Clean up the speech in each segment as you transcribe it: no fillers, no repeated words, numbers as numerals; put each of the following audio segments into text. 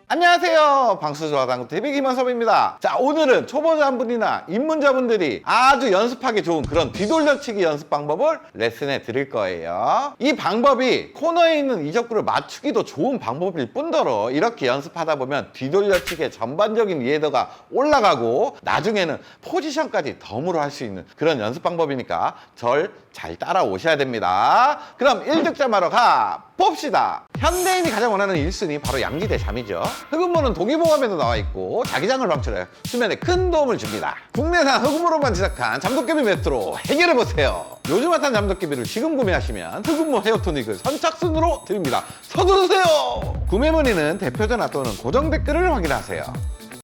안녕하세요. 방수조화당구TV 김원섭입니다. 자, 오늘은 초보자분이나 입문자분들이 아주 연습하기 좋은 그런 뒤돌려치기 연습 방법을 레슨해 드릴 거예요. 이 방법이 코너에 있는 이적구를 맞추기도 좋은 방법일 뿐더러 이렇게 연습하다 보면 뒤돌려치기의 전반적인 이해도가 올라가고 나중에는 포지션까지 덤으로 할 수 있는 그런 연습 방법이니까 절 잘 따라오셔야 됩니다. 그럼 1득점 하러 가 봅시다. 현대인이 가장 원하는 1순위 바로 양지 대 잠이죠. 흑음모는 동의보감에도 나와 있고 자기장을 방출해 수면에 큰 도움을 줍니다. 국내산 흑음모로만 제작한 잠도깨비 매트로 해결해보세요. 요즘 핫한 잠도깨비를 지금 구매하시면 흑음모 헤어토닉을 선착순으로 드립니다. 서두르세요. 구매 문의는 대표 전화 또는 고정 댓글을 확인하세요.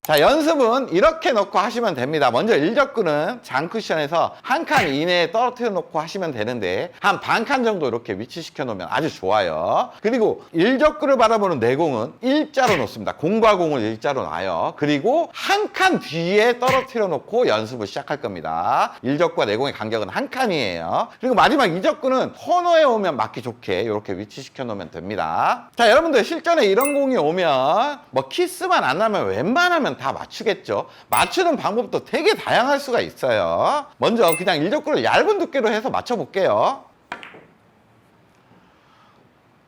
자, 연습은 이렇게 놓고 하시면 됩니다. 먼저 일적구는 장 쿠션에서 한 칸 이내에 떨어뜨려 놓고 하시면 되는데 한 반 칸 정도 이렇게 위치시켜 놓으면 아주 좋아요. 그리고 일적구를 바라보는 내공은 일자로 놓습니다. 공과 공을 일자로 놔요. 그리고 한 칸 뒤에 떨어뜨려 놓고 연습을 시작할 겁니다. 일적구와 내공의 간격은 한 칸이에요. 그리고 마지막 이적구는 코너에 오면 맞기 좋게 이렇게 위치시켜 놓으면 됩니다. 자, 여러분들 실전에 이런 공이 오면 뭐 키스만 안 하면 웬만하면 다 맞추겠죠. 맞추는 방법도 되게 다양할 수가 있어요. 먼저 그냥 일적구를 얇은 두께로 해서 맞춰볼게요.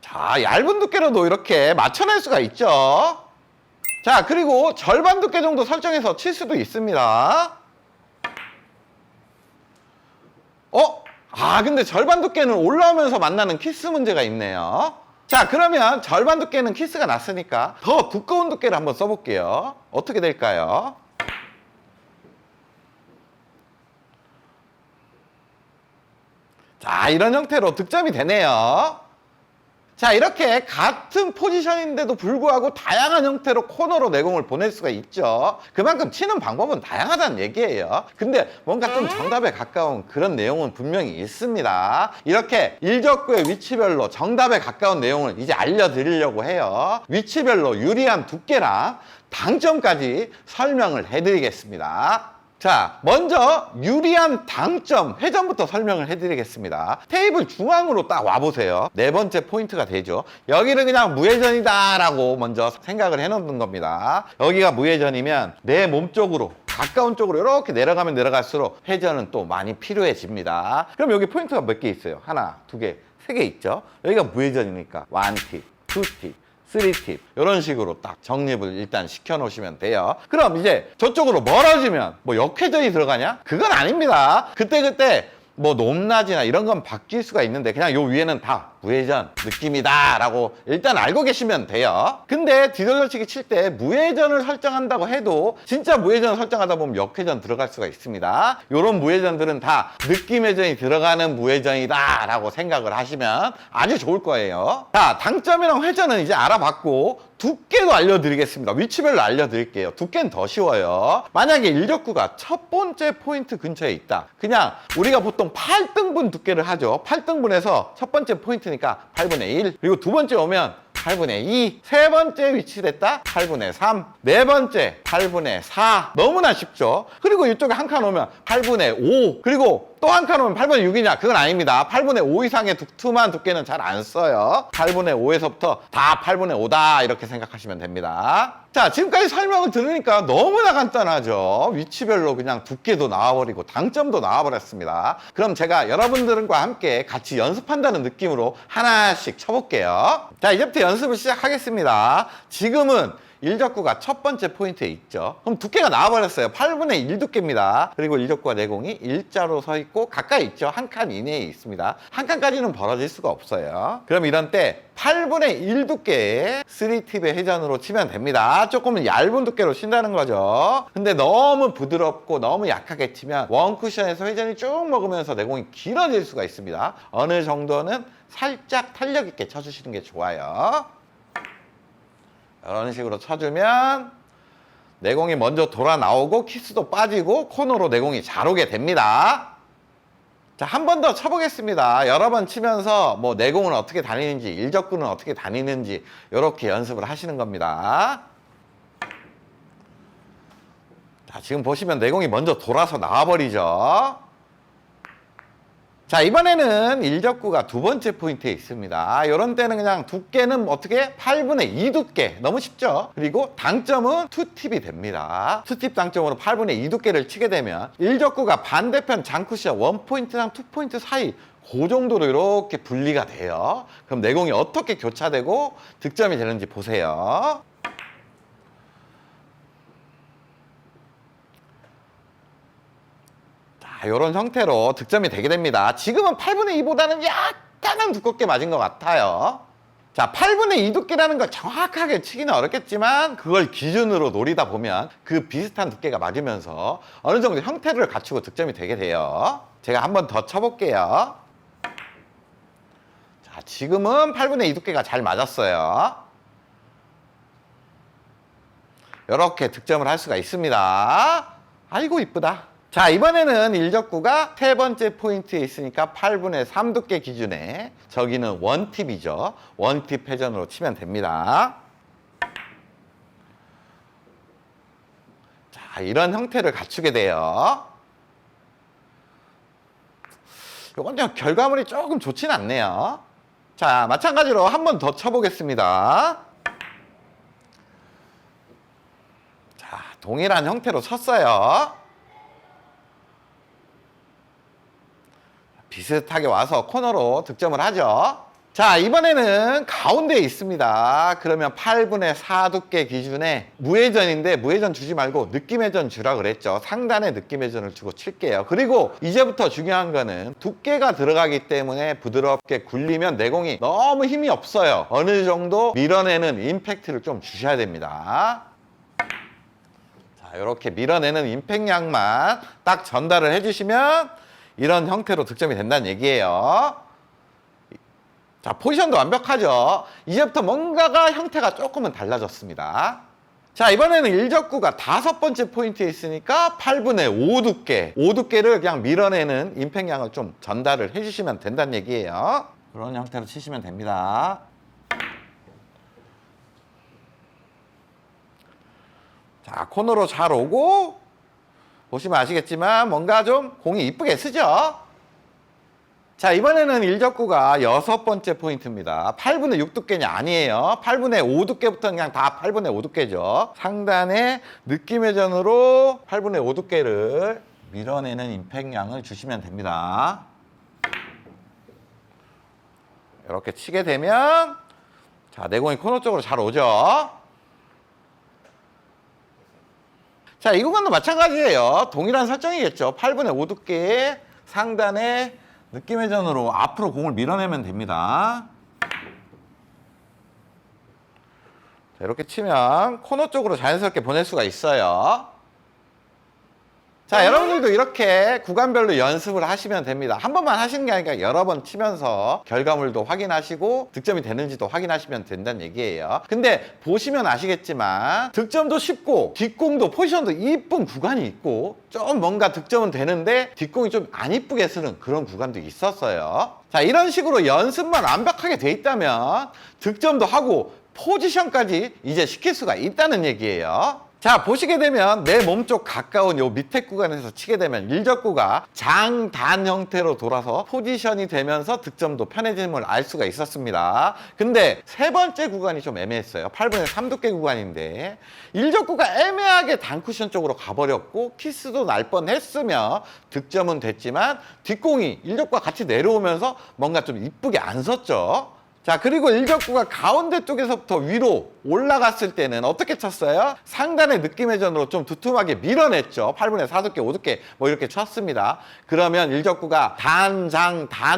자, 얇은 두께로도 이렇게 맞춰낼 수가 있죠. 자, 그리고 절반 두께 정도 설정해서 칠 수도 있습니다. 근데 절반 두께는 올라오면서 만나는 키스 문제가 있네요. 자, 그러면 절반 두께는 키스가 났으니까 더 두꺼운 두께를 한번 써볼게요. 어떻게 될까요? 자, 이런 형태로 득점이 되네요. 자, 이렇게 같은 포지션인데도 불구하고 다양한 형태로 코너로 내공을 보낼 수가 있죠. 그만큼 치는 방법은 다양하다는 얘기예요. 근데 뭔가 좀 정답에 가까운 그런 내용은 분명히 있습니다. 이렇게 일적구의 위치별로 정답에 가까운 내용을 이제 알려드리려고 해요. 위치별로 유리한 두께랑 당점까지 설명을 해드리겠습니다. 자, 먼저 유리한 당점 회전부터 설명을 해드리겠습니다. 테이블 중앙으로 딱 와보세요. 네 번째 포인트가 되죠. 여기는 그냥 무회전이다 라고 먼저 생각을 해놓는 겁니다. 여기가 무회전이면 내 몸 쪽으로 가까운 쪽으로 이렇게 내려가면 내려갈수록 회전은 또 많이 필요해집니다. 그럼 여기 포인트가 몇 개 있어요? 하나, 두 개, 세 개 있죠. 여기가 무회전이니까 1팁, 2팁, 3팁 이런 식으로 딱 정립을 일단 시켜 놓으시면 돼요. 그럼 이제 저쪽으로 멀어지면 뭐 역회전이 들어가냐? 그건 아닙니다. 그때 뭐 높낮이나 이런 건 바뀔 수가 있는데 그냥 요 위에는 다 무회전 느낌이다 라고 일단 알고 계시면 돼요. 근데 뒤돌려치기 칠 때 무회전을 설정한다고 해도 진짜 무회전을 설정하다 보면 역회전 들어갈 수가 있습니다. 요런 무회전들은 다 느낌 회전이 들어가는 무회전이다 라고 생각을 하시면 아주 좋을 거예요. 자, 당점이랑 회전은 이제 알아봤고 두께도 알려드리겠습니다. 위치별로 알려드릴게요. 두께는 더 쉬워요. 만약에 일적구가 첫 번째 포인트 근처에 있다. 그냥 우리가 보통 8등분 두께를 하죠. 8등분에서 첫 번째 포인트니까 8분의 1. 그리고 두 번째 오면 8분의 2, 세 번째 위치됐다 8분의 3, 네 번째 8분의 4. 너무나 쉽죠. 그리고 이쪽에 한 칸 오면 8분의 5, 그리고 또 한 칸 오면 8분의 6이냐? 그건 아닙니다. 8분의 5 이상의 두툼한 두께는 잘 안 써요. 8분의 5에서부터 다 8분의 5다 이렇게 생각하시면 됩니다. 자, 지금까지 설명을 들으니까 너무나 간단하죠. 위치별로 그냥 두께도 나와버리고 당점도 나와버렸습니다. 그럼 제가 여러분들과 함께 같이 연습한다는 느낌으로 하나씩 쳐볼게요. 자, 이제부터 연습을 시작하겠습니다. 지금은 일적구가 첫 번째 포인트에 있죠. 그럼 두께가 나와버렸어요. 8분의 1 두께입니다. 그리고 일적구와 내공이 일자로 서 있고 가까이 있죠. 한 칸 이내에 있습니다. 한 칸까지는 벌어질 수가 없어요. 그럼 이런 때 8분의 1 두께의 3팁의 회전으로 치면 됩니다. 조금 얇은 두께로 친다는 거죠. 근데 너무 부드럽고 너무 약하게 치면 원쿠션에서 회전이 쭉 먹으면서 내공이 길어질 수가 있습니다. 어느 정도는 살짝 탄력 있게 쳐주시는 게 좋아요. 이런 식으로 쳐주면 내공이 먼저 돌아 나오고 키스도 빠지고 코너로 내공이 잘 오게 됩니다. 자, 한 번 더 쳐보겠습니다. 여러 번 치면서 뭐 내공은 어떻게 다니는지, 일적구는 어떻게 다니는지 이렇게 연습을 하시는 겁니다. 자, 지금 보시면 내공이 먼저 돌아서 나와버리죠. 자, 이번에는 일적구가 두 번째 포인트에 있습니다. 이런 때는 그냥 두께는 어떻게 8분의 2 두께, 너무 쉽죠. 그리고 당점은 투팁이 됩니다. 투팁 당점으로 8분의 2 두께를 치게 되면 일적구가 반대편 장쿠션 1포인트랑 2포인트 사이 그 정도로 이렇게 분리가 돼요. 그럼 내공이 어떻게 교차되고 득점이 되는지 보세요. 자, 이런 형태로 득점이 되게 됩니다. 지금은 8분의 2보다는 약간은 두껍게 맞은 것 같아요. 자, 8분의 2 두께라는 걸 정확하게 치기는 어렵겠지만 그걸 기준으로 노리다 보면 그 비슷한 두께가 맞으면서 어느 정도 형태를 갖추고 득점이 되게 돼요. 제가 한 번 더 쳐볼게요. 자, 지금은 8분의 2 두께가 잘 맞았어요. 이렇게 득점을 할 수가 있습니다. 아이고 이쁘다. 자, 이번에는 일적구가 세 번째 포인트에 있으니까 8분의 3 두께 기준에 저기는 원팁이죠. 원팁 회전으로 치면 됩니다. 자, 이런 형태를 갖추게 돼요. 이건 좀 결과물이 조금 좋진 않네요. 자, 마찬가지로 한 번 더 쳐보겠습니다. 자, 동일한 형태로 쳤어요. 비슷하게 와서 코너로 득점을 하죠. 자, 이번에는 가운데에 있습니다. 그러면 8분의 4 두께 기준에 무회전인데 무회전 주지 말고 느낌회전 주라 그랬죠. 상단에 느낌회전을 주고 칠게요. 그리고 이제부터 중요한 거는 두께가 들어가기 때문에 부드럽게 굴리면 내공이 너무 힘이 없어요. 어느 정도 밀어내는 임팩트를 좀 주셔야 됩니다. 자, 이렇게 밀어내는 임팩트량만 딱 전달을 해주시면 이런 형태로 득점이 된다는 얘기예요. 자, 포지션도 완벽하죠. 이제부터 뭔가가 형태가 조금은 달라졌습니다. 자, 이번에는 일적구가 다섯 번째 포인트에 있으니까 8분의 5 두께, 5 두께를 그냥 밀어내는 임팩트량을 좀 전달을 해주시면 된다는 얘기예요. 그런 형태로 치시면 됩니다. 자, 코너로 잘 오고 보시면 아시겠지만 뭔가 좀 공이 이쁘게 쓰죠. 자, 이번에는 일적구가 여섯 번째 포인트입니다. 8분의 6 두께냐? 아니에요. 8분의 5 두께부터 그냥 다 8분의 5 두께죠. 상단에 느낌회전으로 8분의 5 두께를 밀어내는 임팩트량을 주시면 됩니다. 이렇게 치게 되면 자, 내공이 코너 쪽으로 잘 오죠. 자, 이 구간도 마찬가지예요. 동일한 설정이겠죠. 8분의 5 두께 상단에 느낌회전으로 앞으로 공을 밀어내면 됩니다. 자, 이렇게 치면 코너 쪽으로 자연스럽게 보낼 수가 있어요. 자, 여러분들도 이렇게 구간별로 연습을 하시면 됩니다. 한 번만 하시는 게 아니라 여러 번 치면서 결과물도 확인하시고 득점이 되는지도 확인하시면 된다는 얘기예요. 근데 보시면 아시겠지만 득점도 쉽고 뒷공도 포지션도 이쁜 구간이 있고 좀 뭔가 득점은 되는데 뒷공이 좀 안 이쁘게 쓰는 그런 구간도 있었어요. 자, 이런 식으로 연습만 완벽하게 돼 있다면 득점도 하고 포지션까지 이제 시킬 수가 있다는 얘기예요. 자, 보시게 되면 내 몸쪽 가까운 요 밑에 구간에서 치게 되면 일적구가 장단 형태로 돌아서 포지션이 되면서 득점도 편해짐을 알 수가 있었습니다. 근데 세 번째 구간이 좀 애매했어요. 8분의 3 두께 구간인데 일적구가 애매하게 단쿠션 쪽으로 가버렸고 키스도 날 뻔했으며 득점은 됐지만 뒷공이 일적구가 같이 내려오면서 뭔가 좀 이쁘게 안 섰죠. 자, 그리고 일적구가 가운데 쪽에서부터 위로 올라갔을 때는 어떻게 쳤어요? 상단의 느낌회전으로 좀 두툼하게 밀어냈죠. 8분의 4 두께, 5 두께 뭐 이렇게 쳤습니다. 그러면 일적구가 단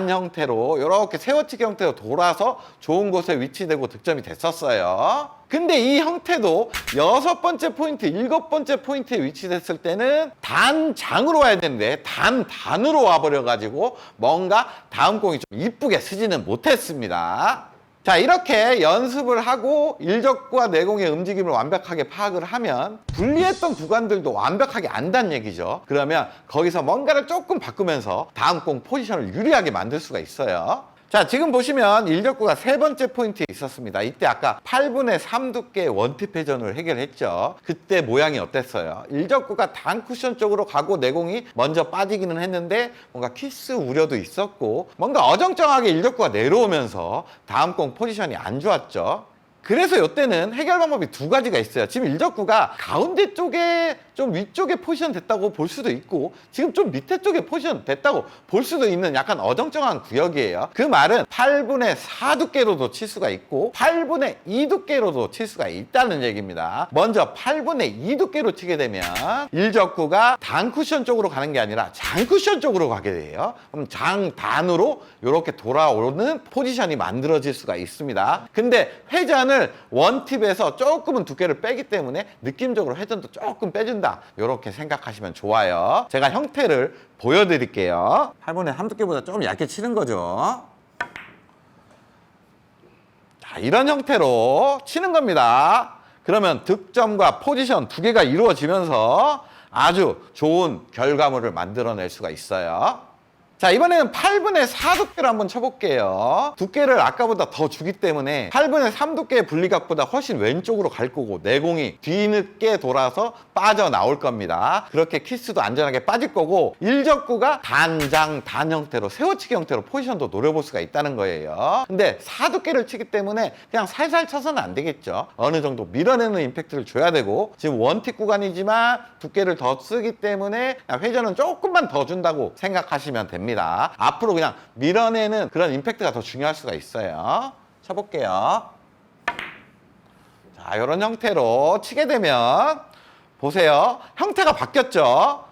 형태로 이렇게 세워치기 형태로 돌아서 좋은 곳에 위치되고 득점이 됐었어요. 근데 이 형태도 여섯 번째 포인트, 일곱 번째 포인트에 위치됐을 때는 단장으로 와야 되는데 단으로 와버려가지고 뭔가 다음 공이 좀 이쁘게 쓰지는 못했습니다. 자, 이렇게 연습을 하고 일적구와 내공의 움직임을 완벽하게 파악을 하면 불리했던 구간들도 완벽하게 안다는 얘기죠. 그러면 거기서 뭔가를 조금 바꾸면서 다음 공 포지션을 유리하게 만들 수가 있어요. 자, 지금 보시면 일적구가 세 번째 포인트에 있었습니다. 이때 아까 8분의 3 두께의 원팁 회전을 해결했죠. 그때 모양이 어땠어요? 일적구가 단 쿠션 쪽으로 가고 내공이 먼저 빠지기는 했는데 뭔가 키스 우려도 있었고 뭔가 어정쩡하게 일적구가 내려오면서 다음 공 포지션이 안 좋았죠. 그래서 이때는 해결 방법이 두 가지가 있어요. 지금 일적구가 가운데 쪽에 좀 위쪽에 포지션 됐다고 볼 수도 있고 지금 좀 밑에 쪽에 포지션 됐다고 볼 수도 있는 약간 어정쩡한 구역이에요. 그 말은 8분의 4 두께로도 칠 수가 있고 8분의 2 두께로도 칠 수가 있다는 얘기입니다. 먼저 8분의 2 두께로 치게 되면 일적구가 단 쿠션 쪽으로 가는 게 아니라 장 쿠션 쪽으로 가게 돼요. 그럼 장단으로 이렇게 돌아오는 포지션이 만들어질 수가 있습니다. 근데 회전을 원팁에서 조금은 두께를 빼기 때문에 느낌적으로 회전도 조금 빼준다 이렇게 생각하시면 좋아요. 제가 형태를 보여드릴게요. 8분의 3 두께보다 조금 얇게 치는 거죠. 자, 이런 형태로 치는 겁니다. 그러면 득점과 포지션 두 개가 이루어지면서 아주 좋은 결과물을 만들어낼 수가 있어요. 자, 이번에는 8분의 4 두께를 한번 쳐볼게요. 두께를 아까보다 더 주기 때문에 8분의 3 두께의 분리각보다 훨씬 왼쪽으로 갈 거고 내공이 뒤늦게 돌아서 빠져나올 겁니다. 그렇게 키스도 안전하게 빠질 거고 일적구가 단장, 단 형태로 세워치기 형태로 포지션도 노려볼 수가 있다는 거예요. 근데 4 두께를 치기 때문에 그냥 살살 쳐서는 안 되겠죠. 어느 정도 밀어내는 임팩트를 줘야 되고 지금 원팁 구간이지만 두께를 더 쓰기 때문에 회전은 조금만 더 준다고 생각하시면 됩니다. 앞으로 그냥 밀어내는 그런 임팩트가 더 중요할 수가 있어요. 쳐볼게요. 자, 이런 형태로 치게 되면 보세요. 형태가 바뀌었죠.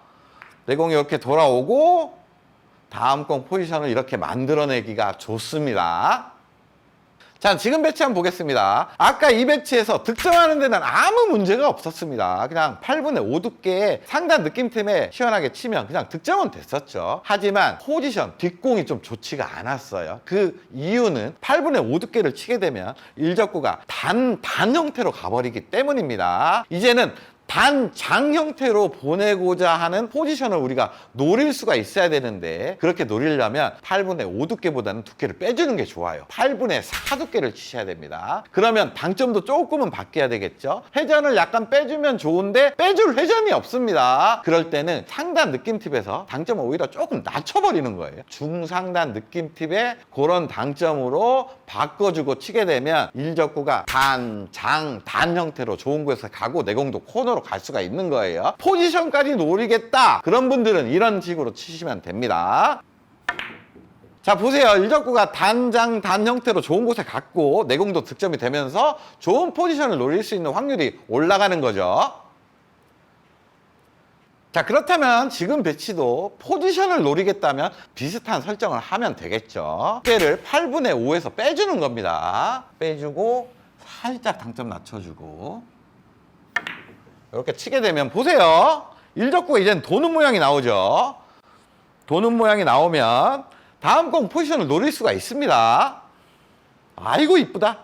내공이 이렇게 돌아오고 다음 공 포지션을 이렇게 만들어내기가 좋습니다. 자, 지금 배치 한번 보겠습니다. 아까 이 배치에서 득점하는 데는 아무 문제가 없었습니다. 그냥 8분의 5 두께의 상단 느낌팀에 시원하게 치면 그냥 득점은 됐었죠. 하지만 포지션, 뒷공이 좀 좋지가 않았어요. 그 이유는 8분의 5 두께를 치게 되면 일적구가 단 형태로 가버리기 때문입니다. 이제는 단장 형태로 보내고자 하는 포지션을 우리가 노릴 수가 있어야 되는데 그렇게 노리려면 8분의 5 두께보다는 두께를 빼주는 게 좋아요. 8분의 4 두께를 치셔야 됩니다. 그러면 당점도 조금은 바뀌어야 되겠죠. 회전을 약간 빼주면 좋은데 빼줄 회전이 없습니다. 그럴 때는 상단 느낌팁에서 당점을 오히려 조금 낮춰버리는 거예요. 중상단 느낌팁에 그런 당점으로 바꿔주고 치게 되면 일적구가 단 형태로 좋은 곳에서 가고 내공도 코너로 갈 수가 있는 거예요. 포지션까지 노리겠다 그런 분들은 이런 식으로 치시면 됩니다. 자, 보세요. 일적구가 단 형태로 좋은 곳에 갔고 내공도 득점이 되면서 좋은 포지션을 노릴 수 있는 확률이 올라가는 거죠. 자, 그렇다면 지금 배치도 포지션을 노리겠다면 비슷한 설정을 하면 되겠죠. 두께를 8분의 5에서 빼주는 겁니다. 빼주고 살짝 당점 낮춰주고 이렇게 치게 되면 보세요. 일적구가 이제는 도는 모양이 나오죠. 도는 모양이 나오면 다음 공 포지션을 노릴 수가 있습니다. 아이고 이쁘다.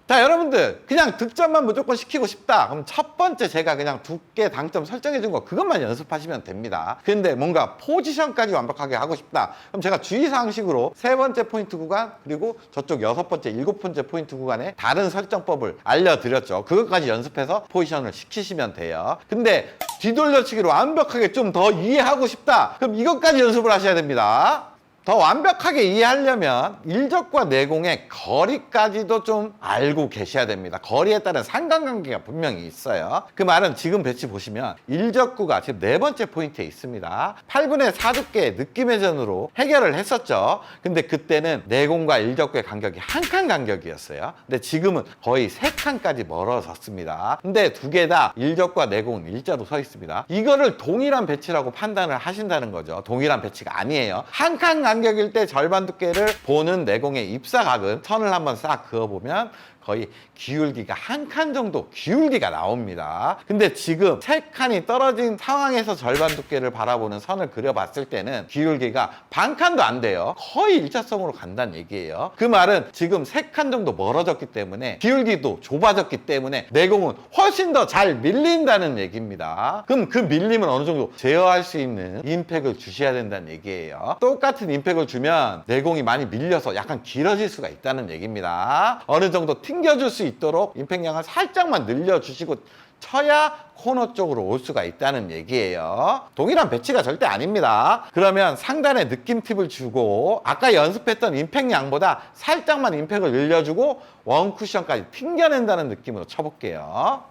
자, 여러분들 그냥 득점만 무조건 시키고 싶다 그럼 첫 번째 제가 그냥 두께 당점 설정해 준 거 그것만 연습하시면 됩니다. 근데 뭔가 포지션까지 완벽하게 하고 싶다 그럼 제가 주의사항식으로 세 번째 포인트 구간 그리고 저쪽 여섯 번째, 일곱 번째 포인트 구간에 다른 설정법을 알려드렸죠. 그것까지 연습해서 포지션을 시키시면 돼요. 근데 뒤돌려치기로 완벽하게 좀 더 이해하고 싶다 그럼 이것까지 연습을 하셔야 됩니다. 더 완벽하게 이해하려면 일적과 내공의 거리까지도 좀 알고 계셔야 됩니다. 거리에 따른 상관관계가 분명히 있어요. 그 말은 지금 배치 보시면 일적구가 지금 네 번째 포인트에 있습니다. 8분의 4 두께의 느낌 회전으로 해결을 했었죠. 근데 그때는 내공과 일적구의 간격이 한 칸 간격이었어요. 근데 지금은 거의 3칸까지 멀어졌습니다. 근데 두 개 다 일적과 내공은 일자로 서 있습니다. 이거를 동일한 배치라고 판단을 하신다는 거죠. 동일한 배치가 아니에요. 한 칸 간격일 때 절반 두께를 보는 내공의 입사각은 선을 한번 싹 그어보면 거의 기울기가 한 칸 정도 기울기가 나옵니다. 근데 지금 3칸이 떨어진 상황에서 절반 두께를 바라보는 선을 그려봤을 때는 기울기가 반 칸도 안 돼요. 거의 일자선으로 간다는 얘기예요. 그 말은 지금 3칸 정도 멀어졌기 때문에 기울기도 좁아졌기 때문에 내공은 훨씬 더 잘 밀린다는 얘기입니다. 그럼 그 밀림을 어느 정도 제어할 수 있는 임팩을 주셔야 된다는 얘기예요. 똑같은 임팩을 주면 내공이 많이 밀려서 약간 길어질 수가 있다는 얘기입니다. 어느 정도 튕겨줄 수 있도록 임팩량을 살짝만 늘려주시고 쳐야 코너 쪽으로 올 수가 있다는 얘기예요. 동일한 배치가 절대 아닙니다. 그러면 상단에 느낌 팁을 주고 아까 연습했던 임팩량보다 살짝만 임팩을 늘려주고 원 쿠션까지 튕겨낸다는 느낌으로 쳐볼게요.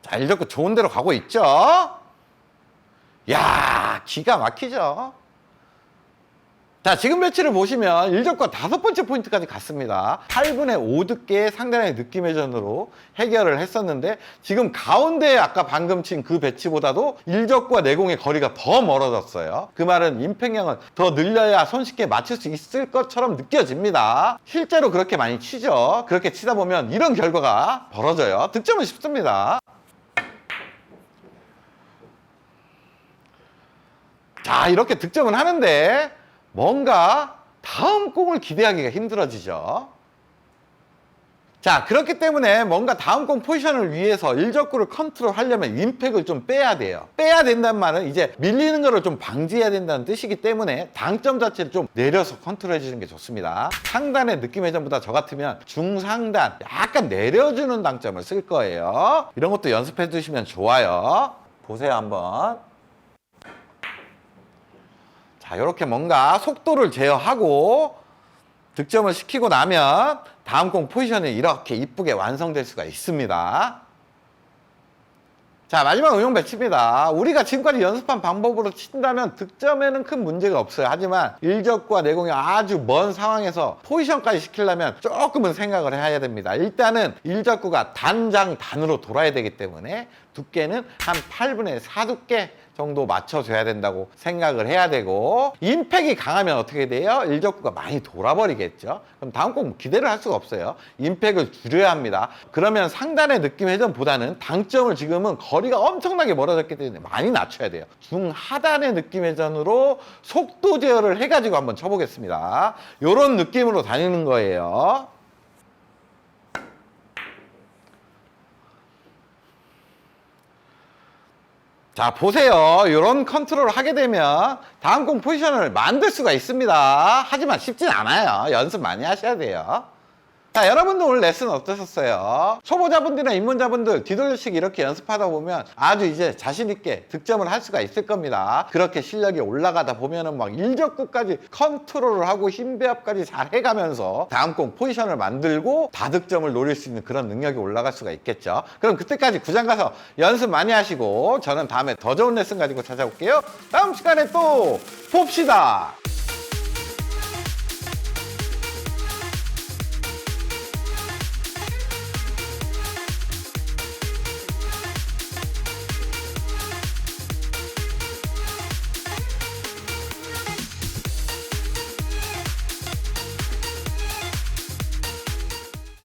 자, 일적구 좋은 데로 가고 있죠? 야, 기가 막히죠? 자, 지금 배치를 보시면 일적과 5번째 포인트까지 갔습니다. 8분의 5 두께의 상단의 느낌 회전으로 해결을 했었는데 지금 가운데에 아까 방금 친 그 배치보다도 일적과 내공의 거리가 더 멀어졌어요. 그 말은 임팩량을 더 늘려야 손쉽게 맞출 수 있을 것처럼 느껴집니다. 실제로 그렇게 많이 치죠. 그렇게 치다 보면 이런 결과가 벌어져요. 득점은 쉽습니다. 자, 이렇게 득점은 하는데 뭔가 다음 공을 기대하기가 힘들어지죠. 자, 그렇기 때문에 뭔가 다음 공 포지션을 위해서 일적구를 컨트롤하려면 임팩을 좀 빼야 돼요. 빼야 된다는 말은 이제 밀리는 거를 좀 방지해야 된다는 뜻이기 때문에 당점 자체를 좀 내려서 컨트롤해 주시는 게 좋습니다. 상단의 느낌 회전보다 저 같으면 중상단 약간 내려주는 당점을 쓸 거예요. 이런 것도 연습해 주시면 좋아요. 보세요 한번. 자, 이렇게 뭔가 속도를 제어하고 득점을 시키고 나면 다음 공 포지션이 이렇게 이쁘게 완성될 수가 있습니다. 자, 마지막 응용 배치입니다. 우리가 지금까지 연습한 방법으로 친다면 득점에는 큰 문제가 없어요. 하지만 일적과 내공이 아주 먼 상황에서 포지션까지 시키려면 조금은 생각을 해야 됩니다. 일단은 일적구가 단으로 돌아야 되기 때문에 두께는 한 8분의 4 두께 정도 맞춰줘야 된다고 생각을 해야 되고 임팩이 강하면 어떻게 돼요? 일적구가 많이 돌아버리겠죠. 그럼 다음 꼭 기대를 할 수가 없어요. 임팩을 줄여야 합니다. 그러면 상단의 느낌 회전보다는 당점을 지금은 거리가 엄청나게 멀어졌기 때문에 많이 낮춰야 돼요. 중하단의 느낌 회전으로 속도 제어를 해가지고 한번 쳐보겠습니다. 이런 느낌으로 다니는 거예요. 자, 보세요. 이런 컨트롤을 하게 되면 다음 공 포지션을 만들 수가 있습니다. 하지만 쉽진 않아요. 연습 많이 하셔야 돼요. 자, 여러분들 오늘 레슨 어떠셨어요? 초보자분들이나 입문자분들 뒤돌려치기 이렇게 연습하다 보면 아주 이제 자신있게 득점을 할 수가 있을 겁니다. 그렇게 실력이 올라가다 보면은 막 일적구까지 컨트롤을 하고 힘배합까지 잘 해가면서 다음 공 포지션을 만들고 다득점을 노릴 수 있는 그런 능력이 올라갈 수가 있겠죠. 그럼 그때까지 구장 가서 연습 많이 하시고 저는 다음에 더 좋은 레슨 가지고 찾아올게요. 다음 시간에 또 봅시다.